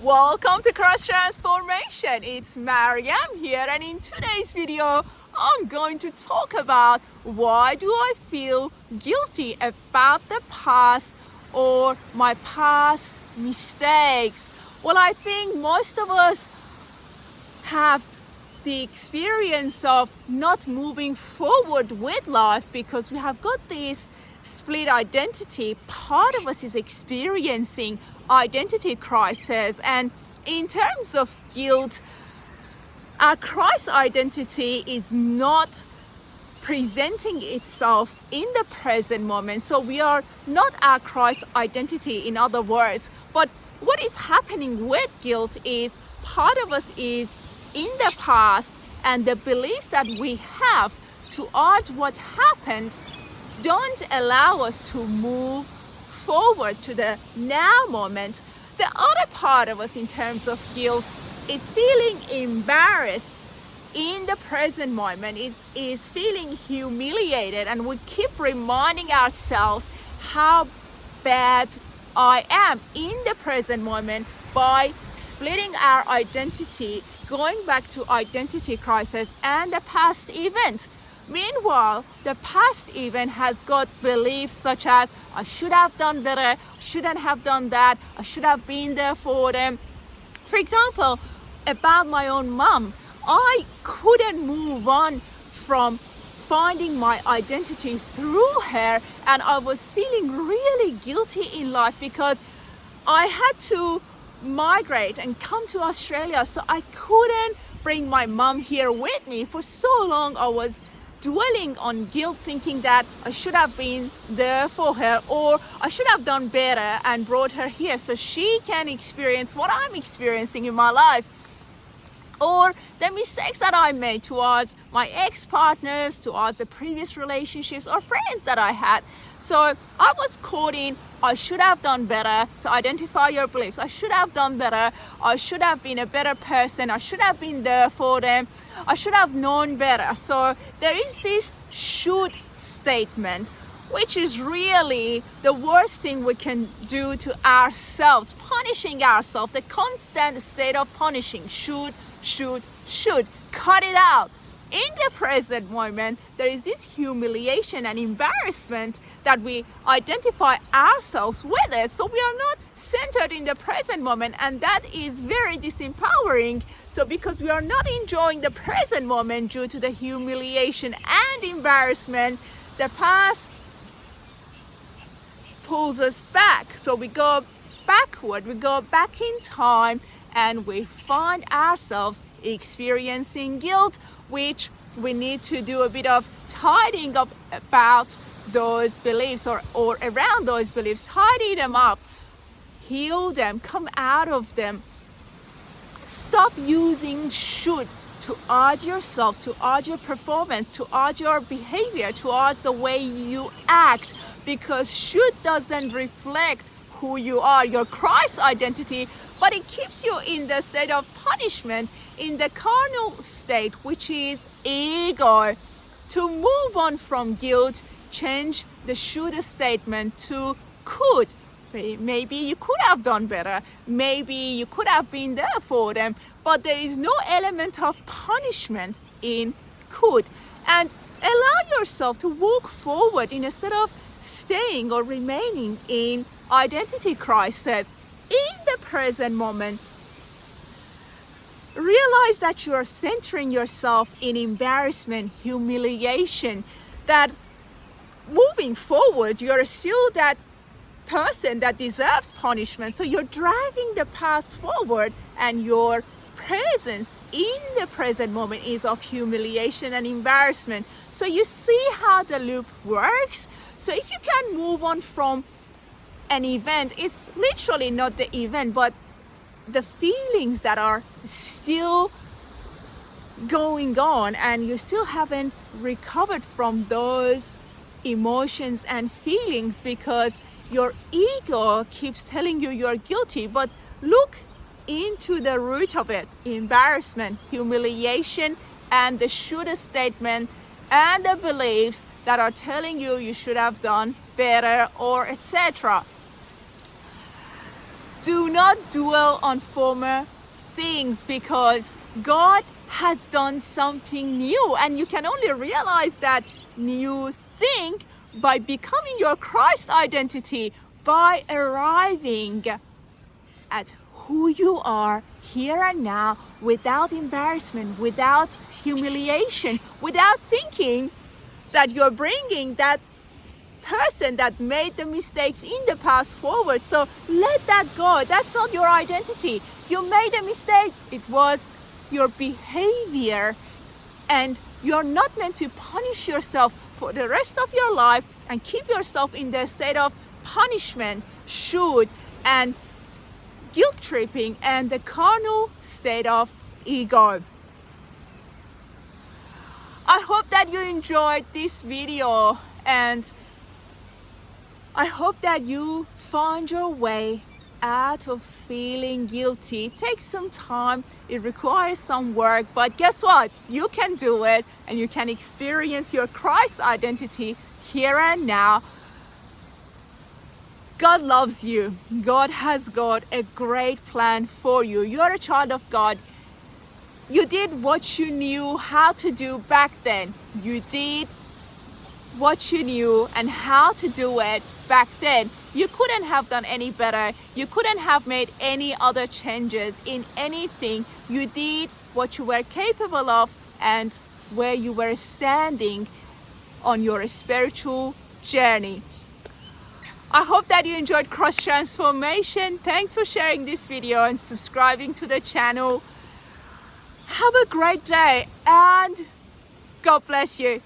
Welcome to Cross Transformation. It's Mariam here, and in today's video I'm going to talk about why do I feel guilty about the past or my past mistakes. Well, I think most of us have the experience of not moving forward with life because we have got this split identity. Part of us is experiencing identity crisis, and in terms of guilt, our Christ identity is not presenting itself in the present moment. So we are not our Christ identity, in other words. But what is happening with guilt is part of us is in the past, and the beliefs that we have towards what happened don't allow us to move forward to the now moment. The other part of us in terms of guilt is feeling embarrassed in the present moment, is feeling humiliated, and we keep reminding ourselves how bad I am in the present moment by splitting our identity, going back to identity crisis and the past event. Meanwhile, the past event has got beliefs such as I should have done better, I shouldn't have done that, I should have been there for them. For example, about my own mom, I couldn't move on from finding my identity through her, and I was feeling really guilty in life because I had to migrate and come to Australia, so I couldn't bring my mom here with me. For so long I was dwelling on guilt, thinking that I should have been there for her, or I should have done better and brought her here so she can experience what I'm experiencing in my life. Or the mistakes that I made towards my ex-partners, towards the previous relationships or friends that I had. So I was caught in I should have done better. So identify your beliefs. I should have done better. I should have been a better person. I should have been there for them. I should have known better. So there is this should statement, which is really the worst thing we can do to ourselves, punishing ourselves, the constant state of punishing. Should. Cut it out. In the present moment, there is this humiliation and embarrassment that we identify ourselves with it. So we are not centered in the present moment, and that is very disempowering. So because we are not enjoying the present moment due to the humiliation and embarrassment, the past pulls us back. So we go backward, we go back in time, and we find ourselves experiencing guilt, which we need to do a bit of tidying up about those beliefs or around those beliefs, tidy them up, heal them, come out of them. Stop using should towards yourself, towards your performance, towards your behavior, towards the way you act, because should doesn't reflect who you are, your Christ identity, but it keeps you in the state of punishment, in the carnal state, which is ego. To move on from guilt, change the should statement to could. Maybe you could have done better. Maybe you could have been there for them, but there is no element of punishment in could. And allow yourself to walk forward instead of staying or remaining in identity crisis. In the present moment, realize that you are centering yourself in embarrassment, humiliation, that moving forward, you're still that person that deserves punishment. So you're dragging the past forward, and your presence in the present moment is of humiliation and embarrassment. So you see how the loop works. So if you can move on from an event, it's literally not the event, but the feelings that are still going on, and you still haven't recovered from those emotions and feelings because your ego keeps telling you you're guilty. But look into the root of it: embarrassment, humiliation, and the should statement, and the beliefs that are telling you you should have done better, or etc. Do not dwell on former things, because God has done something new, and you can only realize that new thing by becoming your Christ identity, by arriving at who you are here and now, without embarrassment, without humiliation, without thinking that you're bringing that person that made the mistakes in the past forward. So let that go. That's not your identity. You made a mistake. It was your behavior, and you're not meant to punish yourself for the rest of your life and keep yourself in the state of punishment, should, and guilt tripping, and the carnal state of ego. I hope that you enjoyed this video, and I hope that you find your way out of feeling guilty. It takes some time, it requires some work, but guess what? You can do it, and you can experience your Christ identity here and now. God loves you. God has got a great plan for you. You are a child of God. You did what you knew how to do back then. You did what you knew and how to do it back then. You couldn't have done any better. You couldn't have made any other changes in anything. You did what you were capable of and where you were standing on your spiritual journey. I hope that you enjoyed Cross Transformation. Thanks for sharing this video and subscribing to the channel. Have a great day, and God bless you.